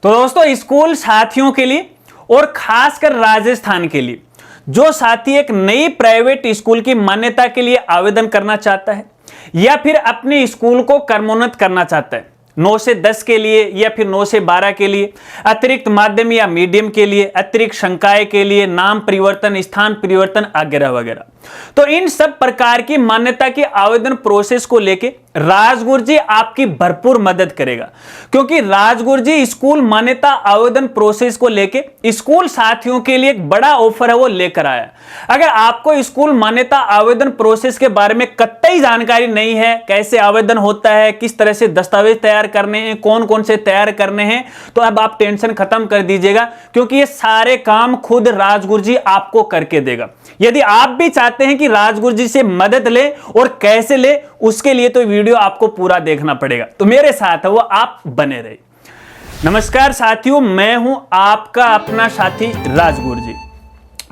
तो दोस्तों स्कूल साथियों के लिए और खासकर राजस्थान के लिए जो साथी एक नई प्राइवेट स्कूल की मान्यता के लिए आवेदन करना चाहता है या फिर अपने स्कूल को क्रमोन्नत करना चाहता है 9 से 10 के लिए या फिर 9 से 12 के लिए, अतिरिक्त माध्यम या मीडियम के लिए, अतिरिक्त संकाय के लिए, नाम परिवर्तन, स्थान परिवर्तन वगैरह वगैरह। तो इन सब प्रकार की मान्यता की आवेदन प्रोसेस को लेके राजगुरु जी आपकी भरपूर मदद करेगा, क्योंकि राजगुरु जी स्कूल मान्यता आवेदन प्रोसेस को लेके स्कूल साथियों के लिए एक बड़ा ऑफर है वो लेकर आया। अगर आपको स्कूल मान्यता आवेदन प्रोसेस के बारे में कतई जानकारी नहीं है, कैसे आवेदन होता है, किस तरह से दस्तावेज तैयार करने हैं, कौन कौन से तैयार करने हैं, तो अब आप टेंशन खत्म कर दीजिएगा, क्योंकि ये सारे काम खुद राजगुरु जी आपको करके देगा। यदि आप भी चाहते हैं कि राजगुरु जी से मदद ले और कैसे ले, उसके लिए तो वीडियो आपको पूरा देखना पड़ेगा। तो मेरे साथ है वो आप बने रहे। नमस्कार साथियों, मैं हूं आपका अपना साथी राजगुरु जी।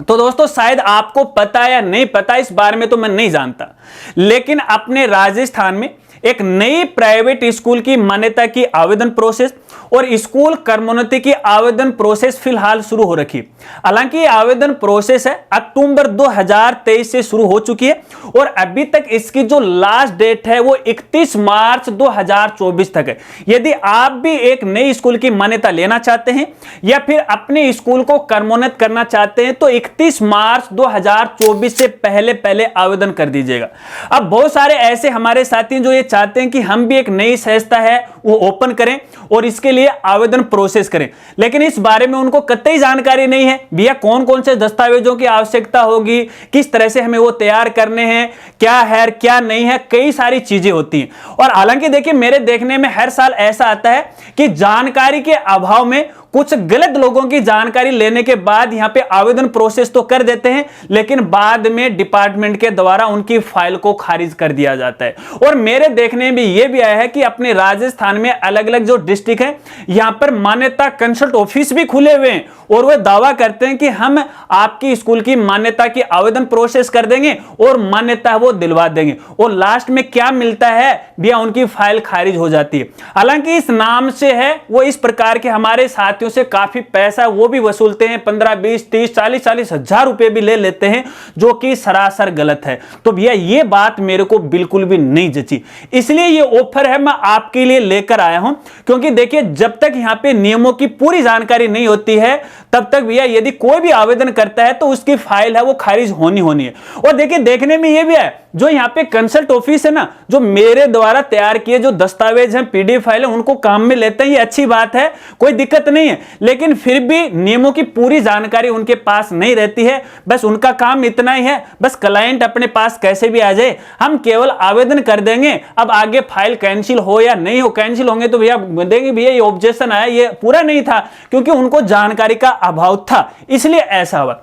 तो दोस्तों शायद आपको पता या नहीं पता, इस बारे में तो मैं नहीं जानता, लेकिन अपने राजस्थान में एक नई प्राइवेट स्कूल की मान्यता की आवेदन प्रोसेस और स्कूल क्रमोन्नति की आवेदन प्रोसेस फिलहाल शुरू हो रखी। हालांकि ये आवेदन प्रोसेस है अक्टूबर 2023 से शुरू हो चुकी है और अभी तक इसकी जो लास्ट डेट है वो 31 मार्च 2024 तक है। यदि आप भी एक नई स्कूल की मान्यता लेना चाहते हैं या फिर अपने स्कूल को क्रमोन्नत करना चाहते हैं तो 31 मार्च 2024 से पहले पहले आवेदन कर दीजिएगा। अब बहुत सारे ऐसे हमारे साथी जो ये चाहते हैं कि हम भी एक नई संस्था है वो ओपन करें और इसके लिए आवेदन प्रोसेस करें, लेकिन इस बारे में उनको कतई जानकारी नहीं है भैया कौन कौन से दस्तावेजों की आवश्यकता होगी, किस तरह से हमें वो तैयार करने हैं, क्या है क्या नहीं है, कई सारी चीजें होती हैं। और हालांकि देखिए मेरे देखने में हर साल ऐसा आता है कि जानकारी के अभाव में कुछ गलत लोगों की जानकारी लेने के बाद यहां पे आवेदन प्रोसेस तो कर देते हैं, लेकिन बाद में डिपार्टमेंट के द्वारा उनकी फाइल को खारिज कर दिया जाता है। और मेरे देखने में यह भी आया है कि अपने राजस्थान में अलग अलग जो डिस्ट्रिक्ट है यहां पर मान्यता कंसल्ट ऑफिस भी खुले हुए हैं और वे दावा करते हैं कि हम आपकी स्कूल की मान्यता की आवेदन प्रोसेस कर देंगे और मान्यता वो दिलवा देंगे, और लास्ट में क्या मिलता है भैया उनकी फाइल खारिज हो जाती है। हालांकि इस नाम से है वो इस प्रकार के हमारे साथियों से काफी पैसा वो भी वसूलते हैं, 15, 20, 30, 40 हजार रुपए भी ले लेते हैं, जो कि सरासर गलत है। तो भैया ये बात मेरे को बिल्कुल भी नहीं जची, इसलिए ये ऑफर है मैं आपके लिए लेकर आया हूं। क्योंकि देखिए जब तक यहां पे नियमों की पूरी जानकारी नहीं होती है तब तक भैया यदि कोई भी आवेदन करता है तो उसकी फाइल है वो खारिज होनी है। और देखिए देखने में ये भी है जो यहाँ पे कंसल्ट ऑफिस है ना, जो मेरे द्वारा तैयार किए जो दस्तावेज हैं, पीडीएफ फाइल है, उनको काम में लेते हैं, ये अच्छी बात है, कोई दिक्कत नहीं है, लेकिन फिर भी नियमों की पूरी जानकारी उनके पास नहीं रहती है। बस उनका काम इतना ही है, बस क्लाइंट अपने पास कैसे भी आ जाए, हम केवल आवेदन कर देंगे। अब आगे फाइल कैंसिल हो या नहीं हो, कैंसिल होंगे तो भैया देंगे भैया ये ऑब्जेक्शन आया, ये पूरा नहीं था, क्योंकि उनको जानकारी का अभाव था, इसलिए ऐसा हुआ।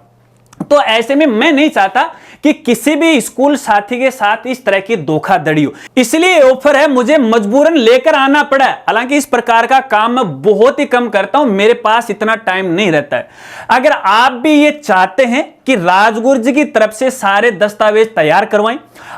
तो ऐसे में मैं नहीं चाहता कि किसी भी स्कूल साथी के साथ इस तरह की धोखाधड़ी हो, इसलिए ऑफर है मुझे मजबूरन लेकर आना पड़ा है। हालांकि इस प्रकार का काम मैं बहुत ही कम करता हूं, मेरे पास इतना टाइम नहीं रहता है। अगर आप भी ये चाहते हैं कि राजगुरु जी की तरफ से सारे दस्तावेज तैयार करवाएं,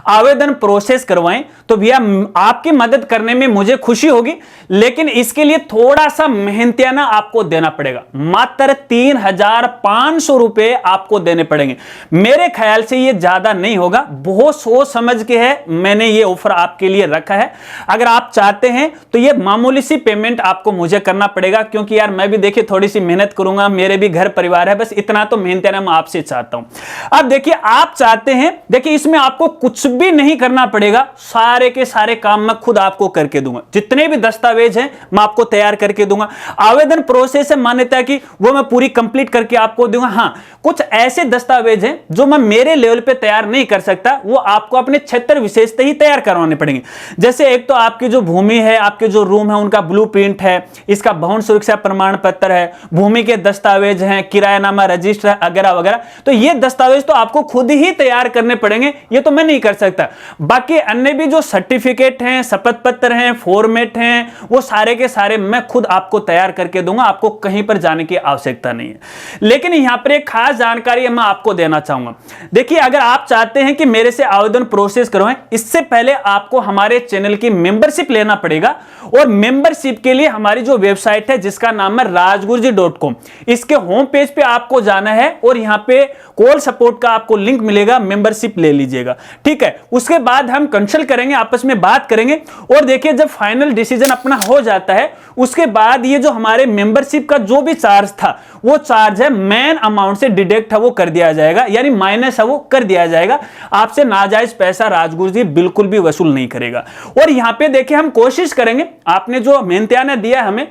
आवेदन प्रोसेस करवाएं, तो भैया आपकी मदद करने में मुझे खुशी होगी, लेकिन इसके लिए थोड़ा सा मेहनतियाना आपको देना पड़ेगा। मात्र 3,500 रुपए आपको देने पड़ेंगे। मेरे ख्याल से ये ज्यादा नहीं होगा, बहुत सोच समझ के है मैंने ये ऑफर आपके लिए रखा है। अगर आप चाहते हैं तो ये मामूली सी पेमेंट आपको मुझे करना पड़ेगा, क्योंकि यार मैं भी देखिए थोड़ी सी मेहनत करूंगा, मेरे भी घर परिवार है, बस इतना तो मेहनतियाना मैं आपसे चाहता हूं। अब देखिए आप चाहते हैं, देखिए इसमें आपको कुछ भी नहीं करना पड़ेगा, सारे के सारे काम मैं खुद आपको करके दूंगा। जितने भी दस्तावेज हैं मैं आपको तैयार करके दूंगा। आवेदन प्रोसेस है मान्यता की वो मैं पूरी कंप्लीट करके आपको दूंगा। हां, कुछ ऐसे दस्तावेज हैं जो मैं मेरे लेवल पे तैयार नहीं कर सकता, वो आपको अपने क्षेत्र विशेष से ही तैयार करवाने पड़ेंगे। जैसे एक तो आपकी जो भूमि है, आपके जो रूम है उनका ब्लूप्रिंट है, इसका भवन सुरक्षा प्रमाण पत्र है, भूमि के दस्तावेज हैं, किरायानामा रजिस्टर वगैरह वगैरह। तो ये दस्तावेज तो आपको खुद ही तैयार करने पड़ेंगे, ये तो मैं नहीं कर सकता। बाकी अन्य भी जो सर्टिफिकेट हैं, शपथ पत्र हैं, फॉर्मेट हैं, वो सारे के सारे मैं खुद आपको तैयार करके दूंगा, आपको कहीं पर जाने की आवश्यकता नहीं है। लेकिन यहां पर एक खास जानकारी मैं आपको देना चाहूंगा। देखिए, अगर आप चाहते हैं कि मेरे से आवेदन प्रोसेस करवाएं, इससे पहले आपको हमारे चैनल की मेंबरशिप लेना पड़ेगा। और मेंबरशिप के लिए हमारी जो वेबसाइट है जिसका नाम है rajguruji.com, इसके होम पेज पे आपको जाना है और यहां पे कॉल सपोर्ट का आपको लिंक मिलेगा, मेंबरशिप ले लीजिएगा, ठीक है। उसके बाद हम कंसल्ट करेंगे, आपस में बात करेंगे और देखिए जब फाइनल डिसीजन अपना हो जाता है उसके बाद ये जो हमारे मेंबरशिप का जो भी चार्ज था वो चार्ज है मेन अमाउंट से डिडक्ट है वो कर दिया जाएगा, यानी माइनस है वो कर दिया जाएगा। आपसे नाजायज पैसा राजगुरुजी बिल्कुल भी वसूल नहीं करेगा। और यहां पे देखिए हम कोशिश करेंगे, आपने जो मेहनतियाना दिया हमें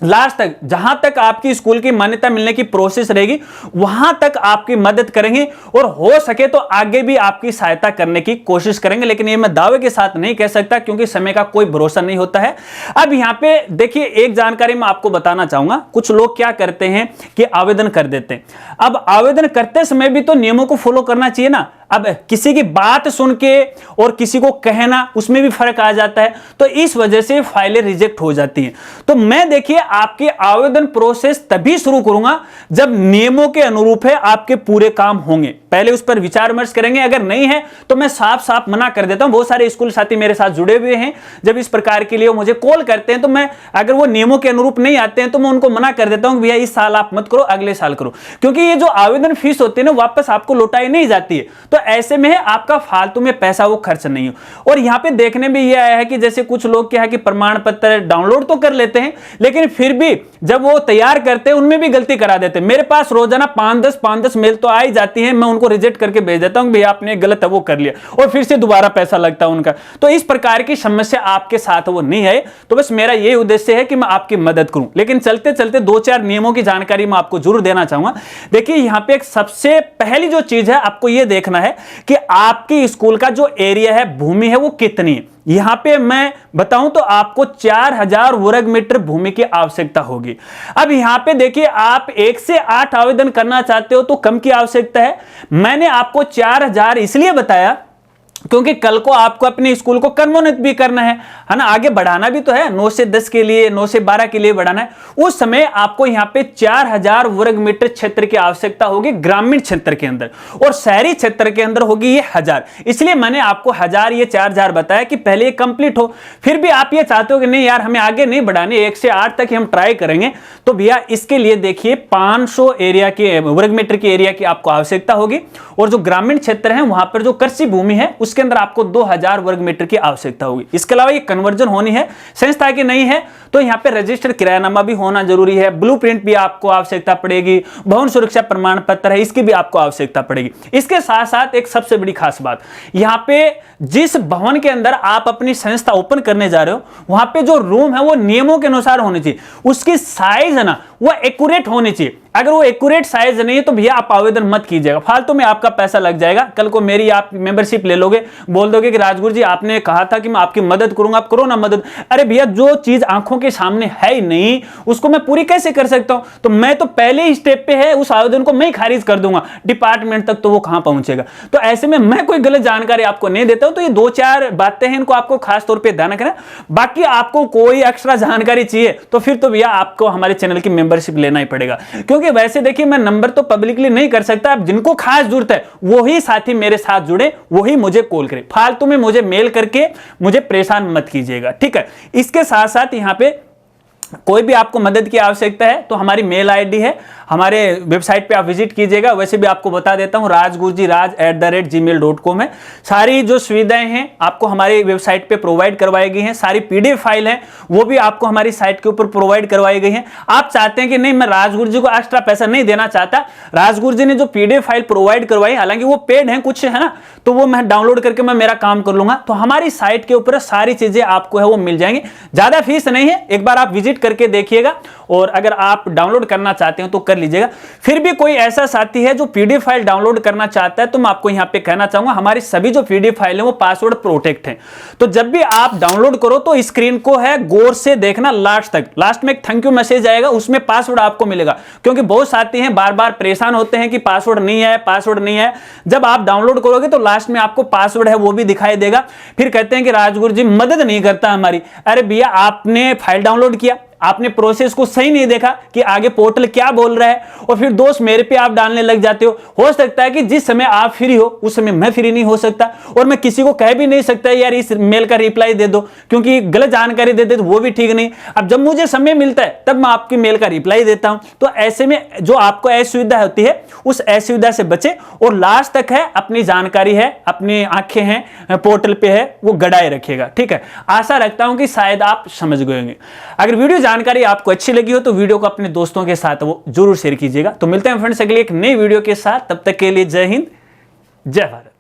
लास्ट तक, जहां तक आपकी स्कूल की मान्यता मिलने की प्रोसेस रहेगी वहां तक आपकी मदद करेंगे और हो सके तो आगे भी आपकी सहायता करने की कोशिश करेंगे। लेकिन ये मैं दावे के साथ नहीं कह सकता क्योंकि समय का कोई भरोसा नहीं होता है। अब यहां पे देखिए एक जानकारी मैं आपको बताना चाहूंगा, कुछ लोग क्या करते हैं कि आवेदन कर देते हैं। अब आवेदन करते समय भी तो नियमों को फॉलो करना चाहिए ना। अब किसी की बात सुन के और किसी को कहना, उसमें भी फर्क आ जाता है, तो इस वजह से फाइलें रिजेक्ट हो जाती हैं। तो मैं देखिए आपके आवेदन प्रोसेस तभी शुरू करूंगा जब नियमों के अनुरूप है आपके पूरे काम होंगे। पहले उस पर विचार विमर्श करेंगे, अगर नहीं है तो मैं साफ साफ मना कर देता हूं। बहुत सारे स्कूल साथी मेरे साथ जुड़े हुए हैं, जब इस प्रकार के लिए मुझे कॉल करते हैं तो मैं, अगर वो नियमों के अनुरूप नहीं आते हैं तो मैं उनको मना कर देता हूं भैया इस साल आप मत करो, अगले साल करो, क्योंकि ये जो आवेदन फीस होती है ना वापस आपको लौटाई नहीं जाती है। तो ऐसे में आपका फालतू में पैसा वो खर्च नहीं हो। और यहां पे देखने में ये आया है कि जैसे कुछ लोग क्या है कि प्रमाण पत्र डाउनलोड तो कर लेते हैं लेकिन फिर भी जब वो तैयार करते हैं उनमें भी गलती करा देते हैं। मेरे पास रोजाना 5-10 मेल तो आ ही जाती है, मैं उनको रिजेक्ट करके भेज देता हूं भैया आपने गलत है वो कर लिया, और फिर से दोबारा पैसा लगता है उनका। तो इस प्रकार की समस्या आपके साथ वो नहीं है। तो बस मेरा ये उद्देश्य है कि मैं आपकी मदद करूं। लेकिन चलते चलते 2-4 नियमों की जानकारी मैं आपको जरूर देना चाहूंगा। देखिए यहां पे एक सबसे पहली जो चीज है आपको ये देखना है कि आपकी स्कूल का जो एरिया है, भूमि है, वो कितनी है। यहां पे मैं बताऊं तो आपको 4000 वर्ग मीटर भूमि की आवश्यकता होगी। अब यहां पे देखिए आप 1 से 8 आवेदन करना चाहते हो तो कम की आवश्यकता है। मैंने आपको 4000 इसलिए बताया क्योंकि कल को आपको अपने स्कूल को क्रमोन्नत भी करना है ना, आगे बढ़ाना भी तो है, 9 से 10 के लिए, 9 से 12 के लिए बढ़ाना है। उस समय आपको यहां पे 4000 वर्ग मीटर क्षेत्र की आवश्यकता होगी ग्रामीण क्षेत्र के अंदर, और शहरी क्षेत्र के अंदर होगी ये 1000। इसलिए मैंने आपको 1000 ये 4000 बताया कि पहले ये कंप्लीट हो। फिर भी आप ये चाहते हो कि नहीं यार हमें आगे नहीं बढ़ाने, 1 से 8 तक हम ट्राई करेंगे, तो भैया इसके लिए देखिए 500 एरिया के वर्ग मीटर की एरिया की आपको आवश्यकता होगी। और जो ग्रामीण क्षेत्र है वहां पर जो कृषि भूमि है उसके अंदर आपको 2000 वर्ग मीटर की आवश्यकता होगी। इसके अलावा ये कन्वर्जन होनी है, संस्था की नहीं है तो यहां पे रजिस्टर्ड किरायानामा भी होना जरूरी है, ब्लूप्रिंट भी आपको आवश्यकता पड़ेगी, भवन सुरक्षा प्रमाण पत्र है इसकी भी आपको आवश्यकता पड़ेगी। इसके साथ साथ एक सबसे बड़ी खास बात, यहां पे जिस भवन के अंदर आप अपनी संस्था ओपन करने जा रहे हो वहां पे जो रूम है वो नियमों के अनुसार होनी चाहिए, उसकी साइज है ना वो एक्यूरेट होनी चाहिए। अगर वो एक्यूरेट साइज नहीं है तो भैया आप आवेदन मत कीजिएगा, फालतू में आपका पैसा लग जाएगा। कल को मेरी आप मेंबरशिप ले लोगे, बोल दोगे कि राजगुरु जी आपने कहा था कि मैं आपकी मदद करूंगा, आप करो ना मदद। अरे भैया जो चीज आंखों के सामने है ही नहीं उसको मैं पूरी कैसे कर सकता हूं। तो मैं तो पहले ही स्टेप पे है, उस आवेदन को मैं ही खारिज कर दूंगा, डिपार्टमेंट तक तो वो कहां पहुंचेगा। तो ऐसे में मैं कोई गलत जानकारी आपको नहीं देता हूं। तो ये 2-4 बातें हैं, इनको आपको खास तौर पर ध्यान रखना। बाकी आपको कोई एक्स्ट्रा जानकारी चाहिए तो फिर तो भैया आपको हमारे चैनल की मेंबरशिप लेना ही पड़ेगा, क्योंकि वैसे देखिए मैं नंबर तो पब्लिकली नहीं कर सकता। अब जिनको खास जरूरत है वही साथी मेरे साथ जुड़े, वही मुझे कॉल करे, फालतू में मुझे मेल करके मुझे परेशान मत कीजिएगा, ठीक है। इसके साथ साथ यहां पे कोई भी आपको मदद की आवश्यकता है तो हमारी मेल आईडी है, हमारे वेबसाइट पे आप विजिट कीजिएगा। वैसे भी आपको बता देता हूं rajgurujiraj@gmail.com है। सारी जो सुविधाएं हैं आपको हमारी वेबसाइट पे प्रोवाइड करवाई गई हैं, सारी पीडीएफ फाइल है वो भी आपको हमारी साइट के ऊपर प्रोवाइड करवाई गई हैं। आप चाहते हैं कि नहीं मैं राजगुरु जी को एक्स्ट्रा पैसा नहीं देना चाहता, राजगुरु जी ने जो पीडीएफ फाइल प्रोवाइड करवाई हालांकि वो पेड है कुछ है ना, तो वो मैं डाउनलोड करके मैं मेरा काम कर लूंगा। तो हमारी साइट के ऊपर सारी चीजें आपको है वो मिल जाएंगी, ज्यादा फीस नहीं है, एक बार आप विजिट करके देखिएगा। और अगर आप डाउनलोड करना चाहते हो तो कर लीजिएगा। फिर भी कोई ऐसा साथी है जो पीडीएफ फाइल डाउनलोड करना चाहता है तो मैं आपको यहां पे कहना चाहूंगा हमारी सभी जो पीडीएफ फाइल है वो पासवर्ड प्रोटेक्ट है। तो जब भी आप डाउनलोड करो तो स्क्रीन को है गौर से देखना लास्ट तक। लास्ट में एक थैंक यू मैसेज आएगा, उसमें पासवर्ड आपको मिलेगा, क्योंकि बहुत साथी हैं बार बार परेशान होते हैं कि पासवर्ड नहीं है, पासवर्ड नहीं है। जब आप डाउनलोड करोगे तो लास्ट में आपको पासवर्ड है वो भी दिखाई देगा। फिर कहते हैं कि राजगुरु जी मदद नहीं करता हमारी। अरे भैया, आपने फाइल डाउनलोड किया, आपने प्रोसेस को सही नहीं देखा कि आगे पोर्टल क्या बोल रहा है, और फिर दोस्त मेरे पे आप डालने लग जाते हो सकता है कि जिस समय आप फ्री हो उस समय मैं फ्री नहीं हो सकता, और मैं किसी को कह भी नहीं सकता यार इस मेल का रिप्लाई दे दो, क्योंकि गलत जानकारी दे दे तो वो भी ठीक नहीं। अब जब मुझे समय मिलता है तब मैं आपकी मेल का रिप्लाई देता हूं। तो ऐसे में जो आपको असुविधा होती है उस असुविधा से बचे, और लास्ट तक है अपनी जानकारी है, अपनी आंखें हैं पोर्टल पे है, वो गड़ाए रखिएगा। ठीक है, आशा रखता हूं कि शायद आप समझ गए होंगे। अगर वीडियो जानकारी आपको अच्छी लगी हो तो वीडियो को अपने दोस्तों के साथ वो जरूर शेयर कीजिएगा। तो मिलते हैं फ्रेंड्स अगली एक नई वीडियो के साथ, तब तक के लिए जय हिंद, जय भारत।